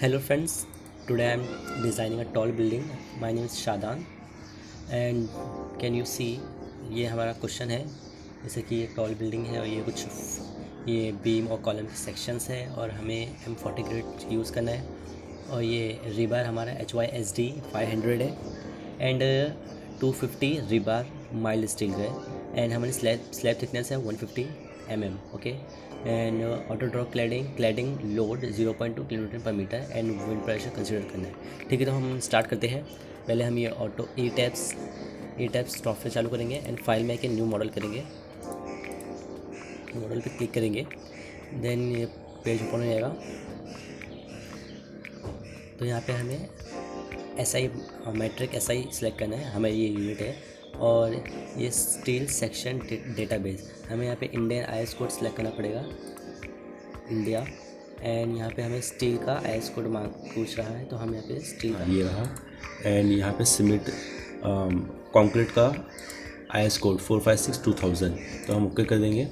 Hello friends, today I am designing a tall building. My name is Shadan and can you see ये हमारा question है। जैसे कि ये टॉल बिल्डिंग है और ये कुछ ये बीम और कॉलम के सेक्शंस है और हमें M40 ग्रिड यूज़ करना है और ये रिबार हमारा HYSD 500 है एंड 250 रिबार माइल्ड स्टील का है एंड हमारी स्लैब थिकनेस है 150 mm okay and auto draw cladding load 0.2 kilometre per metre and wind pressure consider करना है। ठीक है, तो हम स्टार्ट करते हैं। पहले हम ये ऑटो ई टैप्स सॉफ्टवेयर चालू करेंगे एंड फाइल में एक न्यू मॉडल करेंगे। मॉडल पे क्लिक करेंगे, देन ये पेज ओपन हो जाएगा। तो यहाँ पे हमें SI मैट्रिक SI सिलेक्ट करना है। हमें ये यूनिट है और ये स्टील सेक्शन डेटाबेस, हमें यहाँ पे इंडियन IS कोड सेलेक्ट करना पड़ेगा, इंडिया। एंड यहाँ पे हमें स्टील का IS कोड पूछ रहा है, तो हम यहाँ पे स्टील का ये रहा। एंड यहाँ पे सीमेंट कंक्रीट का IS कोड 456-2000, तो हम ओके कर देंगे।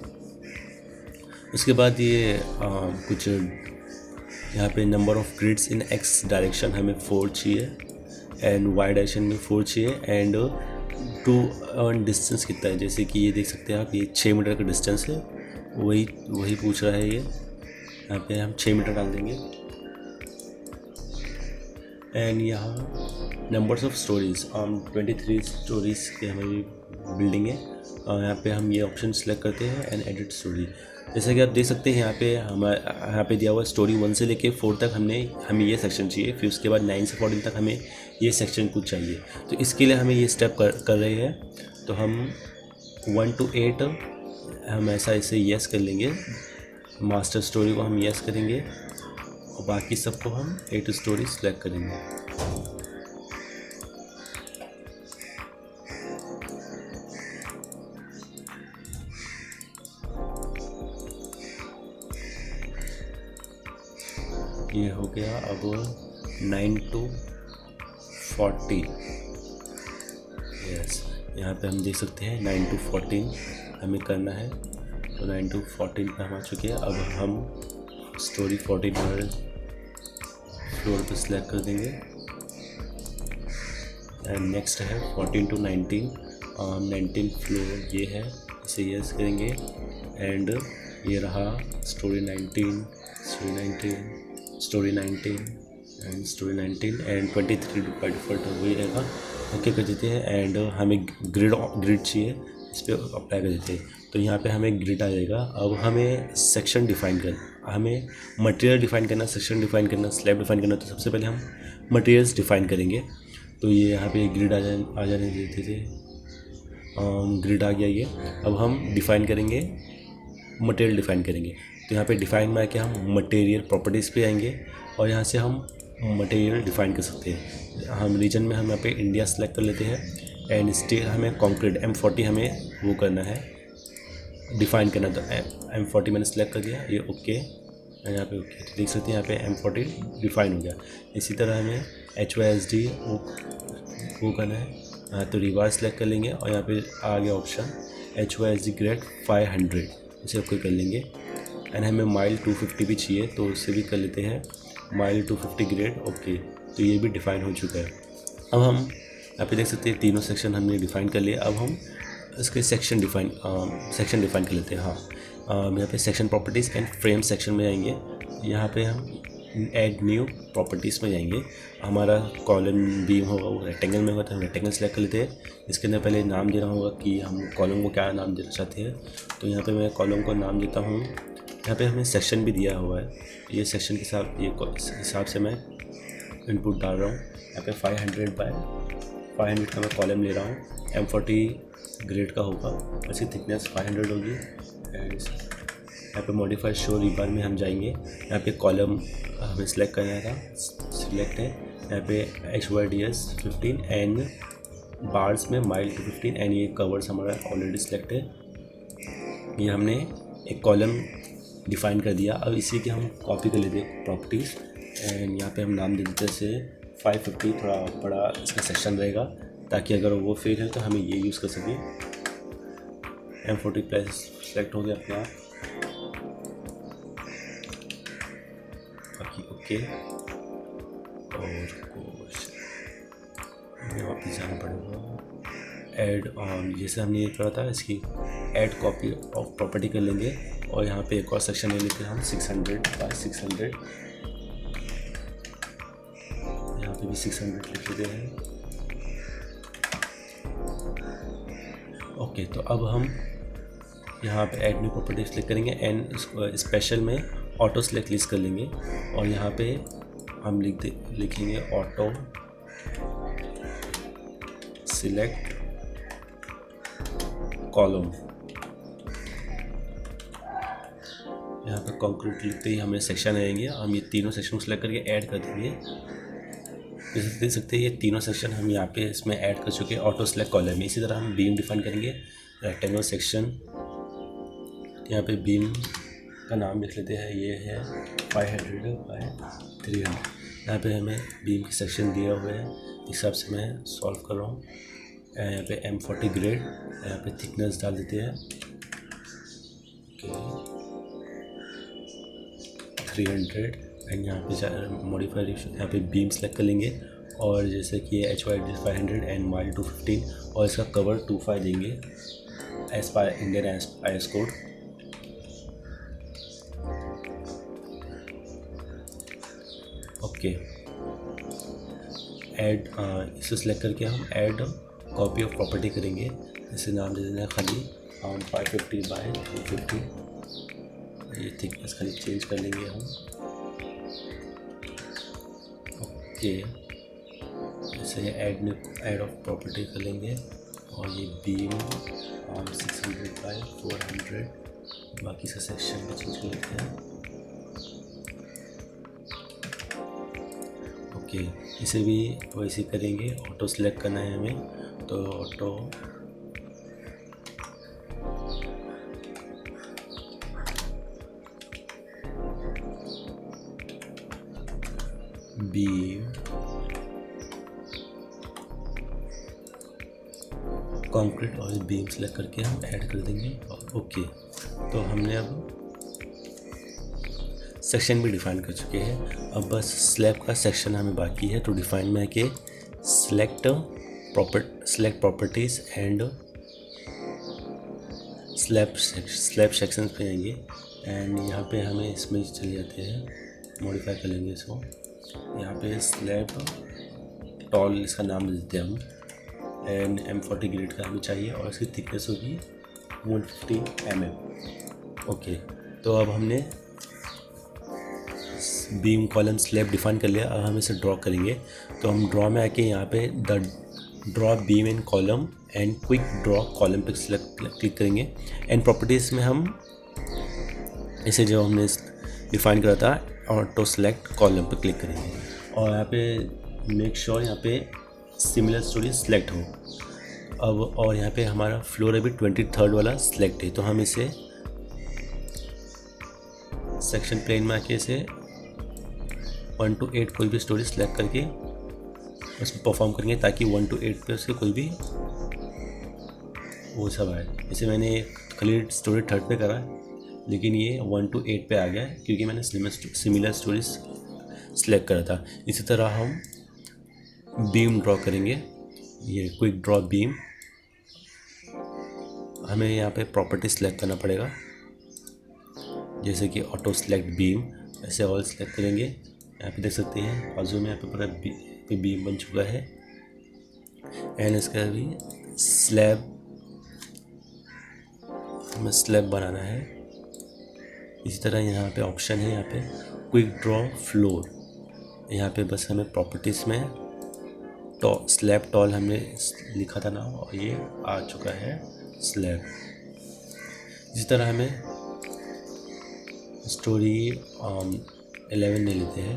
उसके बाद ये कुछ यहाँ पे number of grids in X direction हमें 4 चाहिए एंड Y डायरेक्शन में 4 चाहिए एंड टू डिस्टेंस कितना है, जैसे कि ये देख सकते हैं आप, ये 6 मीटर का डिस्टेंस है, वही पूछ रहा है। ये यहाँ पे हम 6 मीटर डाल देंगे। एंड यहाँ नंबर्स ऑफ स्टोरीज 23 स्टोरीज़ की हमारी बिल्डिंग है और यहाँ पे हम ये ऑप्शन सेलेक्ट करते हैं एंड एडिट स्टोरी। जैसा कि आप देख सकते हैं यहाँ पे दिया हुआ स्टोरी 1 से लेके 4 तक हमें ये सेक्शन चाहिए, फिर उसके बाद 9 से 14 तक हमें ये सेक्शन कुछ चाहिए। तो इसके लिए हमें ये स्टेप कर रहे हैं। तो हम 1 to 8 हम ऐसे यस कर लेंगे, मास्टर स्टोरी को हम यस करेंगे और बाकी सबको हम 8 स्टोरी सेलेक्ट करेंगे। ये हो गया। अब 9 to 40, यस, यहाँ पे हम देख सकते हैं 9 to 14 हमें करना है। तो 9 to 14 पे हम आ चुके हैं। अब हम स्टोरी 14 पर फ्लोर पे सिलेक्ट कर देंगे एंड नेक्स्ट है 14 to 19। 19 फ्लोर ये है, इसे यस करेंगे एंड ये रहा story 19 and story 19 and 23 by default वही रहेगा। ओके कर देते हैं एंड हमें ग्रिड चाहिए, इस पर अप्लाई कर देते हैं। तो यहाँ पे हमें ग्रिड आ जाएगा। अब हमें सेक्शन डिफ़ाइन करना, हमें मटेरियल डिफ़ाइन करना, सेक्शन डिफ़ाइन करना, स्लैब डिफ़ाइन करना। तो सबसे पहले हम मटेरियल्स डिफ़ाइन करेंगे। तो ये यहाँ पे ग्रिड आ जाने देते थे। ग्रिड आ गया ये। अब हम डिफ़ाइन करेंगे, मटेरियल डिफ़ाइन करेंगे। तो यहाँ पे डिफ़ाइन में आके हम मटेरियल प्रॉपर्टीज़ पे आएंगे और यहाँ से हम मटेरियल डिफ़ाइन कर सकते हैं। हम रीजन में हम यहाँ पे इंडिया सेलेक्ट कर लेते हैं एंड स्टील हमें कंक्रीट M40 हमें वो करना है, डिफ़ाइन करना। तो M40 मैंने सेलेक्ट कर दिया, ये ओके, यहाँ पे ओके। तो देख सकते हैं यहाँ पे M40 डिफ़ाइन हो गया। इसी तरह हमें HYSD वो करना है, तो रिवार सेलेक्ट कर लेंगे और यहाँ पे आ गया ऑप्शन HYSD ग्रेड 500, इसे ओके कर लेंगे। एंड हमें माइल 250 भी चाहिए, तो उससे भी कर लेते हैं माइल 250 ग्रेड ओके। तो ये भी डिफ़ाइन हो चुका है। अब हम यहाँ पे देख सकते हैं तीनों सेक्शन हमने डिफ़ाइन कर लिया। अब हम इसके सेक्शन डिफ़ाइन कर लेते हैं। हाँ, यहाँ पे section properties and frame section में जाएंगे। यहाँ पे हम ऐड न्यू प्रॉपर्टीज़ में जाएंगे। हमारा कॉलम बीम होगा वो रेक्टेंगल में होगा, तो हम रेक्टेंगल सेलेक्ट कर लेते हैं। इसके अंदर पहले नाम देना होगा कि हम कॉलम को क्या नाम देना चाहते हैं। तो यहाँ पे मैं कॉलम को नाम देता हूँ। यहाँ पे हमें सेक्शन भी दिया हुआ है, ये सेक्शन के साथ ये हिसाब से मैं इनपुट डाल रहा हूँ। यहाँ पे 500 बाय 500 का मैं कॉलम ले रहा हूँ। M40 ग्रेड का होगा, इसकी थिकनेस 500 होगी। एंड यहाँ पे मॉडिफाइड शो रिबार में हम जाएंगे। यहाँ पे कॉलम हमें सेलेक्ट करना था, सिलेक्ट है। यहाँ पे HYDS 15 एंड बार्स में माइल 215 एंड ये कवर्स हमारा ऑलरेडी सिलेक्ट है। ये हमने एक कॉलम डिफ़ाइन कर दिया। अब इसी की हम कॉपी कर लेते हैं प्रॉपर्टीज़ एंड यहाँ पे हम नाम दे देते हैं जैसे 550, थोड़ा बड़ा इसका सेक्शन रहेगा ताकि अगर वो फेल है तो हमें ये यूज़ कर सकें। M40 प्लस सेलेक्ट हो गया अपने आप, बाकी ओके। और कुछ हमें वापस जाना पड़ेगा। ऐड ऑन, जैसे हमने ये करा था, इसकी ऐड कॉपी ऑफ प्रॉपर्टी कर लेंगे और यहाँ पे एक और सेक्शन ले लेते हैं हम 600 बाय 600। यहाँ पे भी 600 लिख लेते हैं। ओके, तो अब हम यहाँ पे ऐड न्यू प्रॉपर्टी सेलेक्ट करेंगे एंड स्पेशल में ऑटो सेलेक्ट लिस्ट कर लेंगे और यहाँ पे हम लिखेंगे ऑटो सिलेक्ट कॉलम। यहाँ पे कंक्रीट लिखते ही हमें सेक्शन आएंगे, हम ये तीनों सेक्शन को सेलेक्ट करके ऐड कर देंगे। जैसे देख सकते हैं ये तीनों सेक्शन हम यहाँ पे इसमें ऐड कर चुके हैं ऑटो सेलेक्ट कॉलम में। इसी तरह हम बीम डिफाइन करेंगे, रेक्टेंगल सेक्शन। यहाँ पे बीम का नाम लिख लेते हैं, ये है 500 बाय 300। यहाँ पे हमें बीम की सेक्शन दिया हुआ है, इस हिसाब से मैं सॉल्व कर रहा हूँ। यहाँ पे M40 ग्रेड, यहाँ पे थिकनेस डाल देते हैं 300 एंड यहाँ पे मॉडिफाइड यहाँ पे बीम सेलेक्ट कर लेंगे और जैसे कि HYD 500 एंड माइल 215 और इसका कवर 25 देंगे as per Indian IS code. Okay, add इसे सेलेक्ट करके हम ऐड कॉपी ऑफ प्रॉपर्टी करेंगे। इसे नाम दे देना है खाली 550 बाय 250। ये थिकनेस खाली चेंज कर लेंगे हम। ओके, जैसे ऐड ऑफ प्रॉपर्टी कर लेंगे और ये बीम 600 बाय 400, बाकी का सेक्शन में चेंज कर लेते हैं। ओके, इसे भी वैसे करेंगे, ऑटो सेलेक्ट करना है हमें, तो ऑटो बीम कंक्रीट और बीम सेलेक्ट करके हम ऐड कर देंगे। ओके, तो हमने अब सेक्शन भी डिफाइन कर चुके हैं। अब बस स्लैब का सेक्शन हमें बाकी है, तो डिफाइन में है कि select properties and slab section पे आएंगे एंड यहाँ पे हमें इसमें चले जाते हैं, मॉडिफाई कर लेंगे इसको। यहाँ पे स्लैब टॉल इसका नाम देते हैं हम एंड M40 ग्रेड का हमें चाहिए और इसकी थिकनेस होगी 150 mm। ओके, तो अब हमने बीम कॉलम स्लैब डिफाइन कर लिया। अब हम इसे ड्रॉ करेंगे, तो हम ड्रॉ में आके यहाँ पे the draw beam in column and quick draw column पे क्लिक करेंगे एंड प्रॉपर्टीज़ में हम इसे जो हमने डिफाइन करा था ऑटो सेलेक्ट कॉलम पे क्लिक करेंगे और यहाँ पे मेक श्योर यहाँ पे सिमिलर स्टोरी सेलेक्ट हो। अब और यहाँ पे हमारा फ्लोर अभी 23rd वाला सेलेक्ट है, तो हम इसे सेक्शन प्लेन में आके इसे 1 to 8 कोई भी स्टोरी सेलेक्ट करके उसको परफॉर्म करेंगे ताकि 1 to 8 पे उसके कोई भी वो सब आए। जैसे मैंने खाली स्टोरी 3rd पे करा लेकिन ये 1 to 8 पे आ गया क्योंकि मैंने सिमिलर स्टोरीज सेलेक्ट करा था। इसी तरह हम बीम ड्रॉ करेंगे, ये क्विक ड्रॉ बीम। हमें यहाँ पे प्रॉपर्टी सेलेक्ट करना पड़ेगा, जैसे कि ऑटो सेलेक्ट बीम, ऐसे ऑल सेलेक्ट करेंगे। यहाँ पे देख सकते हैं बाजू में यहाँ पे पूरा बीम बन चुका है एंड इसका भी हमें स्लैब बनाना है। इसी तरह यहाँ पे ऑप्शन है, यहाँ पे क्विक ड्रॉ फ्लोर, यहाँ पे बस हमें प्रॉपर्टीज़ में स्लैब टॉल हमने लिखा था ना और ये आ चुका है स्लैब। इसी तरह हमें स्टोरी 11 ले लेते हैं,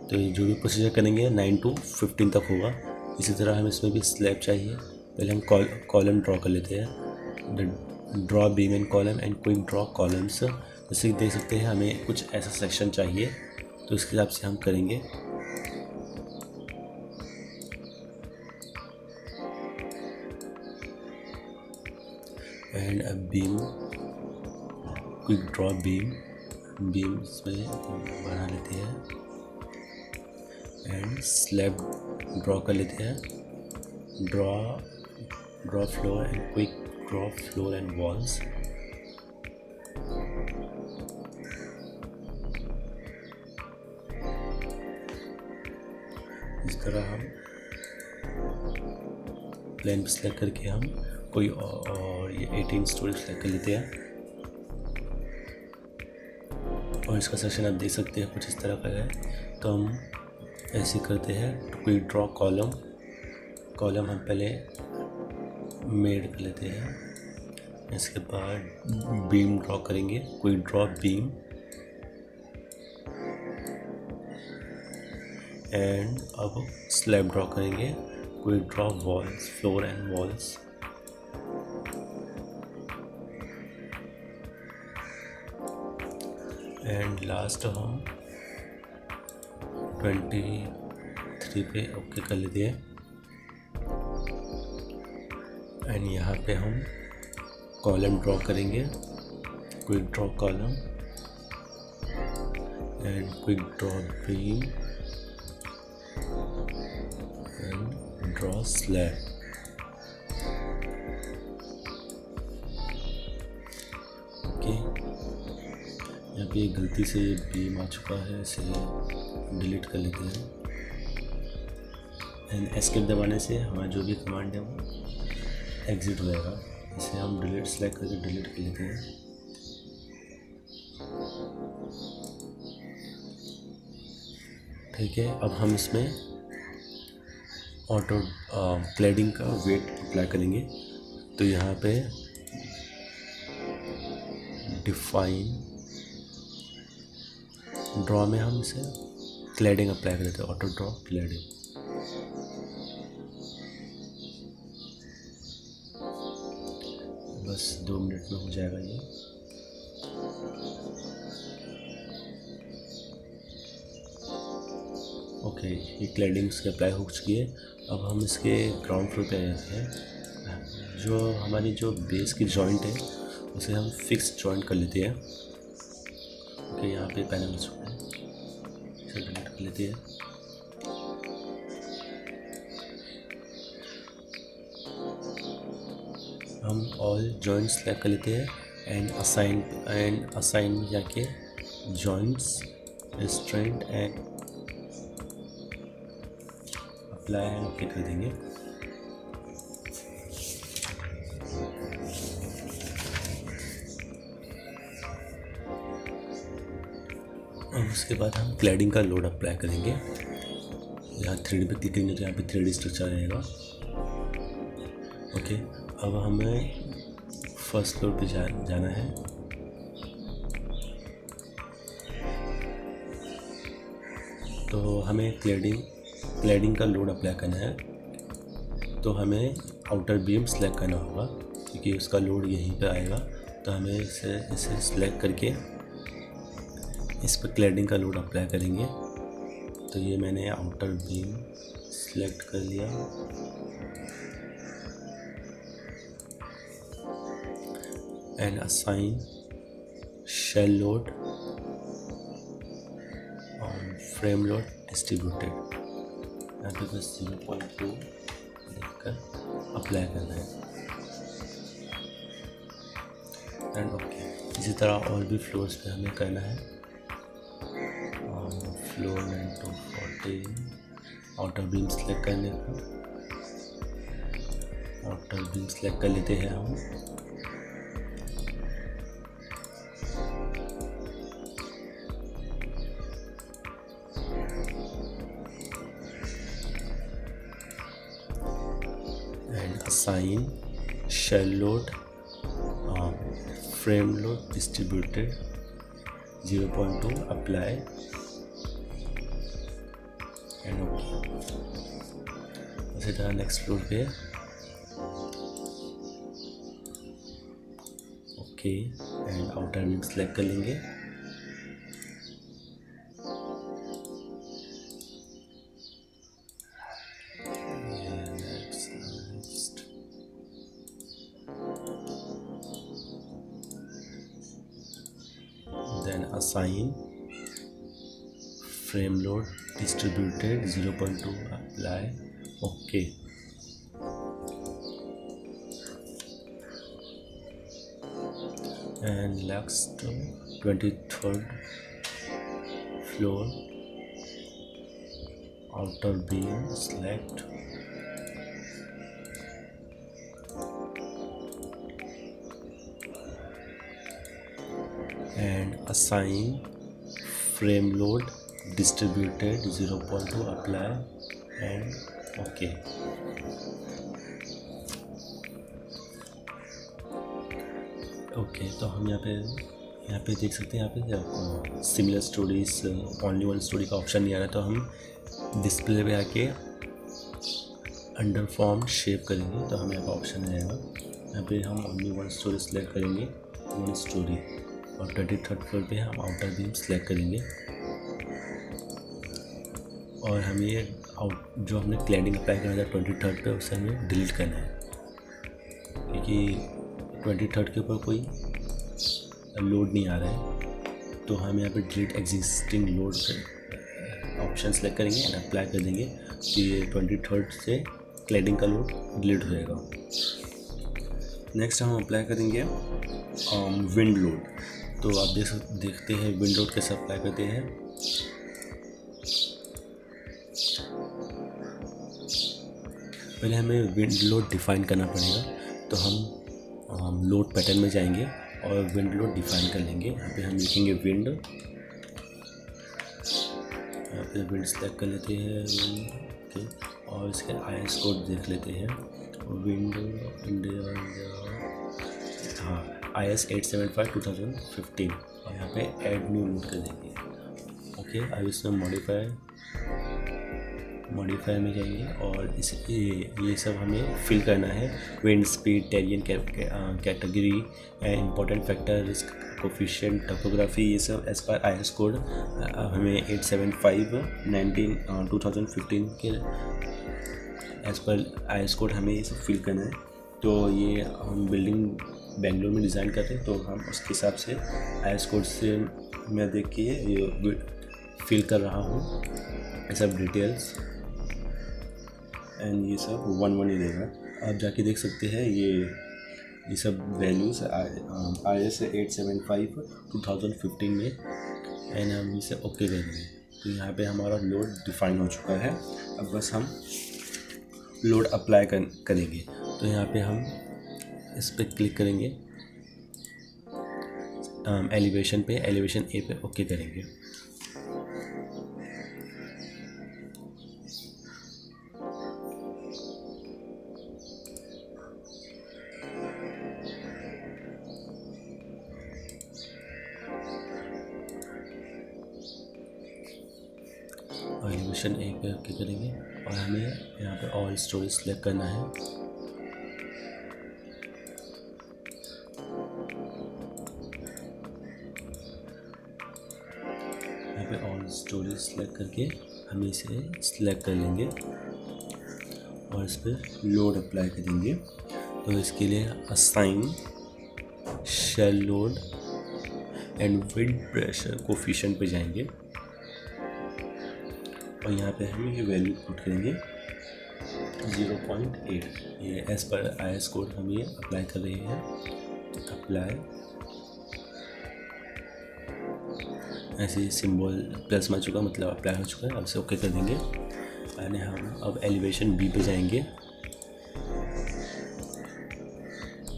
तो जो भी प्रोसीजर करेंगे 9 to 15 तक होगा। इसी तरह हमें इसमें भी स्लैब चाहिए। पहले हम कॉलम ड्रॉ कर लेते हैं, draw beam and column and quick draw columns. जैसे देख सकते हैं हमें कुछ ऐसा सेक्शन चाहिए, तो इसके हिसाब से हम करेंगे। एंड अब बीम क्विक ड्रॉ बीम इसमें बना लेते हैं एंड स्लैब ड्रॉ कर लेते हैं। Draw floor and quick draw floor and walls. इस तरह हम प्लान पे सेलेक्ट करके हम कोई और ये 18 स्टोरी सेलेक्ट कर लेते हैं। और इसका सेक्शन आप देख सकते हैं कुछ इस तरह का है। तो हम ऐसे करते हैं, तो कोई ड्रॉ कॉलम हम पहले मेड कर लेते हैं। इसके बाद बीम ड्रॉ करेंगे, कोई ड्रॉ बीम एंड अब स्लैब ड्रॉ करेंगे, कोई draw walls, floor and walls. And last हम 23 पे ओके कर लेते हैं। एंड यहाँ पे हम कॉलम ड्रॉ करेंगे, कोई draw column and quick draw beam and draw slab. Okay, यहाँ पे गलती से बीम आ चुका है, इसे डिलीट कर लेते हैं। एंड एस्केप दबाने से हमारा जो भी कमांड है वो एग्जिट हो जाएगा। इसे हम डिलीट सेलेक्ट करके डिलीट कर लेते हैं। ठीक है, अब हम इसमें ऑटो क्लैडिंग का वेट अप्लाई करेंगे। तो यहाँ पे डिफाइन ड्रॉ में हम इसे क्लैडिंग अप्लाई कर देते हैं, ऑटो ड्रॉ क्लैडिंग। बस 2 मिनट में हो जाएगा ये। ओके, ये क्लैडिंग इसके अप्लाई हो चुकी है। अब हम इसके ग्राउंड फ्लोर पे आ जाते हैं। जो हमारी जो बेस की जॉइंट है उसे हम फिक्स जॉइंट कर लेते हैं। ओके, यहाँ पे पैनल हो चुका है, इसे डिलीट कर लेते हैं। हम ऑल जॉइंट्स सेलेक्ट कर लेते हैं एंड असाइन में जाके joints restraint and apply and okay कर देंगे। और उसके बाद हम क्लैडिंग का लोड अप्लाई करेंगे। यहाँ 3D पे क्लिक करेंगे तो यहाँ पे 3D स्ट्रक्चर आएगा। ओके, अब हमें फर्स्ट फ्लोर पे जाना है। तो हमें क्लैडिंग का लोड अप्लाई करना है। तो हमें आउटर बीम सेलेक्ट करना होगा क्योंकि उसका लोड यहीं पे आएगा। तो हमें इसे सेलेक्ट करके इस पर क्लैडिंग का लोड अप्लाई करेंगे। तो ये मैंने आउटर बीम सेलेक्ट कर लिया एंड असाइन शेल लोड और फ्रेम लोड डिस्ट्रीब्यूटेड। यहाँ पे बस 0.2 लिखकर अप्लाई करना है एंड ओके। इसी तरह और भी फ्लोर्स पे हमें करना है। Floor 9 to 14 outer beam select करने का, आउटर बीम सेलेक्ट कर लेते हैं हम। And assign shell load frame load distributed 0.2 apply and okay. उसी तरह नेक्स्ट फ्लोर पे okay and outer beam select कर लेंगे। Then assign frame load distributed 0.2 apply okay. And next 23rd floor outer beam select and assign frame load distributed 0.2 apply and okay। Okay तो हम यहाँ पे देख सकते हैं, यहाँ पे similar stories only one story का ऑप्शन नहीं आ रहा है, तो हम डिस्प्ले पे आके अंडर फॉर्म शेप करेंगे तो हमें यहाँ पे ऑप्शन आएगा। यहाँ पे हम ओनली वन स्टोरी सेलेक्ट करेंगे, वन स्टोरी, और 23rd फ्लोर पे हम आउटर बीम सेलेक्ट करेंगे और हमें ये जो हमने क्लैडिंग अप्लाई करना था 23rd पे उसे हमें डिलीट करना है, क्योंकि 23rd के ऊपर कोई लोड नहीं आ रहा है। तो हम यहाँ पे delete existing load option select करेंगे एंड अप्लाई कर देंगे तो ये 23rd से क्लैडिंग का लोड डिलीट हो जाएगा। नेक्स्ट हम अप्लाई करेंगे विंड लोड। तो आप देखते हैं विंड लोड कैसे अप्लाई करते हैं। पहले हमें विंड लोड डिफाइन करना पड़ेगा, तो हम लोड पैटर्न में जाएंगे और विंड लोड डिफाइन कर लेंगे। यहाँ पे हम लिखेंगे विंड, यहाँ पे विंड सेलेक्ट कर लेते हैं ओके, और इसके IS कोड देख लेते हैं विंड इंडिया हाँ IS 875/2015 और यहाँ पे ऐड न्यू लोड कर देंगे ओके। अब इसमें मॉडिफाई में जाएंगे और ये सब हमें फिल करना है। Wind speed, terrain category, important factor, risk coefficient, topography, ये सब एज पर IS कोड हमें 875/2015 के एज पर IS कोड हमें ये सब फिल करना है। तो ये हम बिल्डिंग बेंगलोर में डिज़ाइन करते हैं, तो हम उसके हिसाब से IS कोड से मैं देख के ये फिल कर रहा हूँ ये सब डिटेल्स एंड ये सब 1-1 ही देगा। आप जाके देख सकते हैं ये सब वैल्यूज़ IS 875/2015 में एंड हम इसे ओके कर देंगे। तो यहाँ पे हमारा लोड डिफाइन हो चुका है। अब बस हम लोड अप्लाई करेंगे। तो यहाँ पे हम इस पर क्लिक करेंगे एलिवेशन पे, एलिवेशन A पे ओके करेंगे। एलिवेशन A पे ओके करेंगे और हमें यहाँ पे ऑल स्टोरेज सेलेक्ट करना है। यहाँ पे ऑल स्टोरेज सेलेक्ट करके हम इसे सेलेक्ट कर लेंगे और इस पर लोड अप्लाई करेंगे। तो इसके लिए assign shell load and wind pressure coefficient पे जाएंगे और यहाँ पे हम ये वैल्यू पुट करेंगे 0.8। ये एज पर IS कोड हम ये अप्लाई कर रहे हैं। अप्लाई ऐसे सिंबल प्लस में चुका, मतलब अप्लाई हो चुका है। अब से ओके कर देंगे यानी हम अब एलिवेशन B पे जाएंगे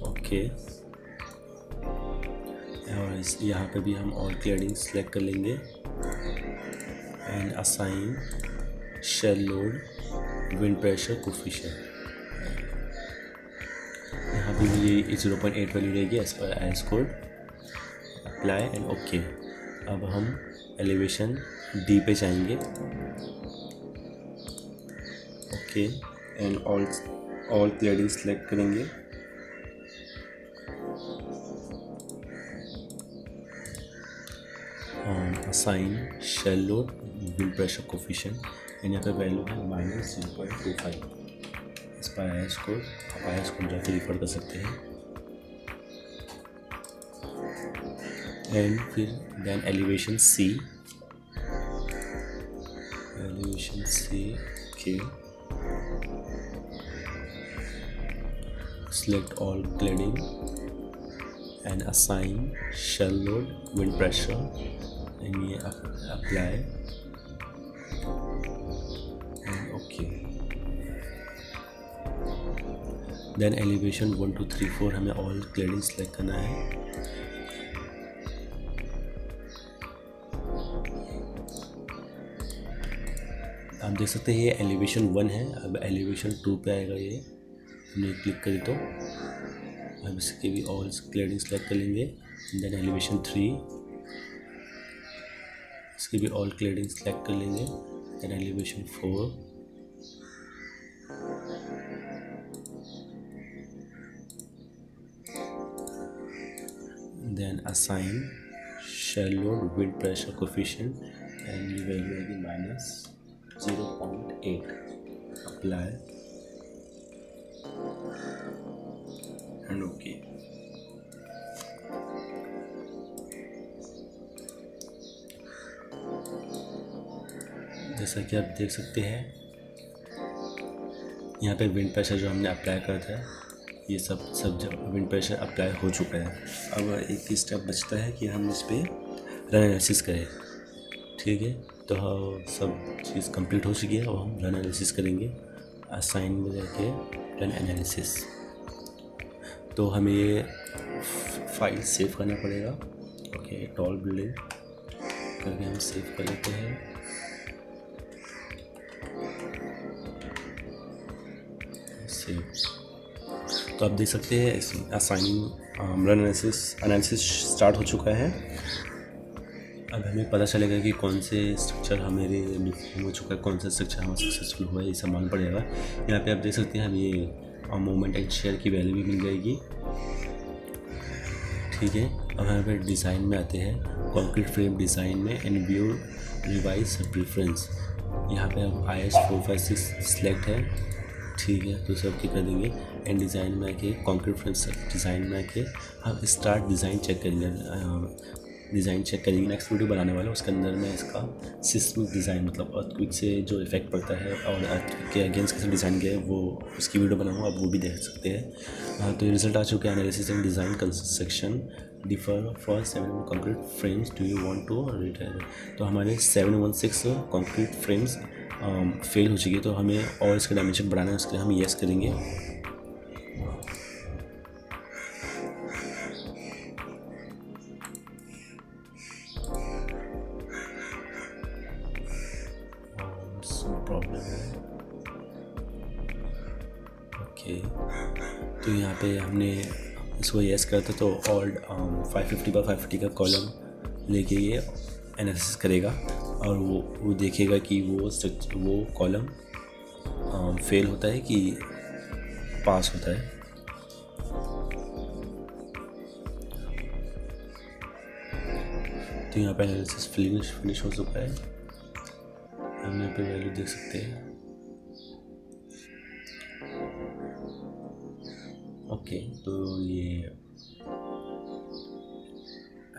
ओके। और यहाँ पे भी हम ऑल क्लैडिंग सेलेक्ट कर लेंगे and assign shell load wind pressure coefficient. यहाँ पे भी ये 0.8 वैल्यू रहेगी एज पर IS code. Apply and okay. अब हम एलिवेशन D पे जाएंगे okay and all cladding select करेंगे assign shell load wind pressure coefficient and यहाँ पे वैल्यू है -0.25 इस पर IS कोड। आप IS कोड जाके रिफर कर सकते हैं एंड फिर then elevation C elevation C के select all cladding and assign shell load, wind pressure, and ये apply and okay. Then elevation 1 2 3 4 हमें all cladding select करना है. आप देख सकते हैं ये एलिवेशन 1 है. अब एलिवेशन 2 पे आएगा. ये हमने क्लिक करी तो अब इसके भी ऑल क्लैडिंग सेलेक्ट कर लेंगे. देन एलिवेशन 3 इसके भी ऑल क्लैडिंग सेलेक्ट कर लेंगे. Then elevation 4 then assign shell load wind pressure coefficient and ये वैल्यू आएगी -0.8. Apply and okay. जैसा कि आप देख सकते हैं यहाँ पे विंड प्रेशर जो हमने अप्लाई करा था ये सब जब विंड प्रेशर अप्लाई हो चुका है. अब एक स्टेप बचता है कि हम इस पर रन एनालिसिस करें. ठीक है, तो सब चीज़ कंप्लीट हो चुकी है. अब हम रन एनालिसिस करेंगे. असाइन में जाके रन एनालिसिस. तो हमें ये फाइल सेव करना पड़ेगा. ओके, टॉल बिल्डिंग करके हम सेव कर लेते हैं. सेव. तो आप देख सकते हैं असाइनिंग रन एनालिसिस स्टार्ट हो चुका है. अब हमें पता चलेगा कि कौन से स्ट्रक्चर हमारे डिफॉर्म हो चुका है, कौन सा स्ट्रक्चर हमारा सक्सेसफुल हुआ है. ये सब मालूम पड़ेगा. यहाँ पे आप देख सकते हैं हमें मोमेंट एंड शेयर की वैल्यू भी मिल जाएगी. ठीक है, अब यहाँ पे डिज़ाइन में आते हैं. कंक्रीट फ्रेम डिज़ाइन में एंड व्यू रिवाइज प्रेफरेंस. यहाँ पे अब IS 456 सिलेक्ट है. ठीक है, तो सब क्या कर देंगे. एंड डिज़ाइन में आके कंक्रीट फ्रेम डिज़ाइन में आके हम स्टार्ट डिज़ाइन चेक करेंगे. डिज़ाइन चेक करेंगे. नेक्स्ट वीडियो बनाने वाला उसके अंदर मैं इसका सिस्मिक डिज़ाइन मतलब अर्थक्वेक से जो इफेक्ट पड़ता है और अर्थक्वेक के अगेंस्ट कैसे डिज़ाइन किया है वो उसकी वीडियो बनाऊँगा. आप वो भी देख सकते हैं. तो ये रिजल्ट आ चुके हैं. Analysis and design construction differ for 7 concrete frames. Do you want to retire. तो हमारे 716 कंक्रीट फ्रेम्स फेल हो चुकी है. तो हमें और इसका डायमेंशन बढ़ाना है. उसके लिए हम येस करेंगे. प्रॉब्लम है. ओके, तो यहाँ पे हमने इसको येस करा था. तो ऑल 550 बाय 550 का कॉलम लेके ये एनालिसिस करेगा और वो देखेगा कि वो कॉलम फेल होता है कि पास होता है. तो यहाँ पे एनालिसिस फिनिश हो चुका है. हम यहाँ पे वैल्यू देख सकते हैं. ओके, तो ये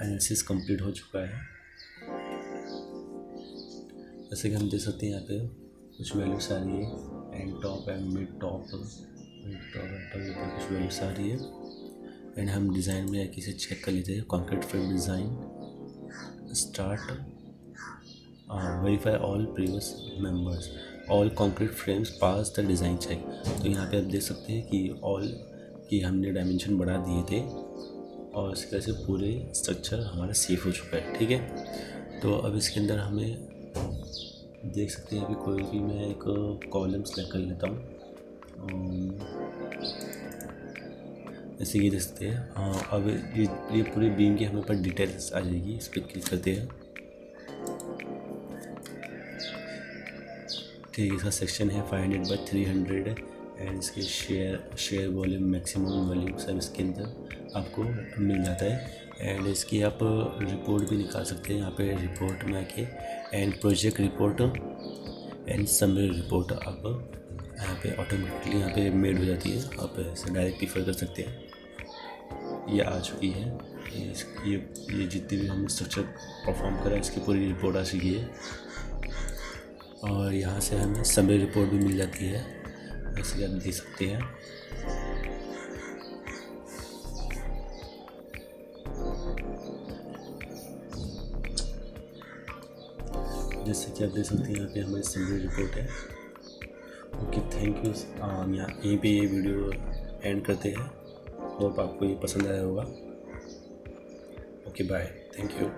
एनालिसिस कंप्लीट हो चुका है. जैसे कि हम देख सकते हैं यहाँ पे कुछ वैल्यूज आ रही है. And top and mid top कुछ वैल्यूज आ रही है. एंड हम डिज़ाइन में आके इसे चेक कर लेते हैं. Concrete frame design start. Verify all previous members. All concrete frames pass the design check. तो यहाँ पे आप देख सकते हैं कि हमने डायमेंशन बढ़ा दिए थे और इसकी वजह से पूरे स्ट्रक्चर हमारा सेफ हो चुका है. ठीक है, तो अब इसके अंदर हमें देख सकते हैं अभी कोई भी मैं एक कॉलम सेलेक्ट कर लेता हूँ. जैसे ये देख सकते हैं. अब ये पूरे बीम की हमें पर डिटेल्स आ जाएगी. इस पर क्लिक करते हैं. ठीक है, इसका सेक्शन है 500 बाय 300 एंड इसके शेयर वॉल्यूम मैक्सिमम वॉल्यूम सब इसके अंदर आपको मिल जाता है. एंड इसकी आप रिपोर्ट भी निकाल सकते हैं. यहाँ पे रिपोर्ट में आके and project report and summary report आप यहाँ पे ऑटोमेटिकली यहाँ पे मेड हो जाती है. आप इसे डायरेक्ट रिफर कर सकते हैं. ये आ चुकी है. ये जितनी भी हम स्ट्रक्चर परफॉर्म करें इसकी पूरी रिपोर्ट आ चुकी है. और यहाँ से हमें समरी रिपोर्ट भी मिल जाती है, जैसे कि आप देख सकते हैं। जैसे कि आप देख सकते हैं यहाँ पे हमारी समरी रिपोर्ट है। Okay, thank you. हम यहाँ यहीं पे ये वीडियो एंड करते हैं। होप आपको ये पसंद आया होगा। Okay, bye, thank you.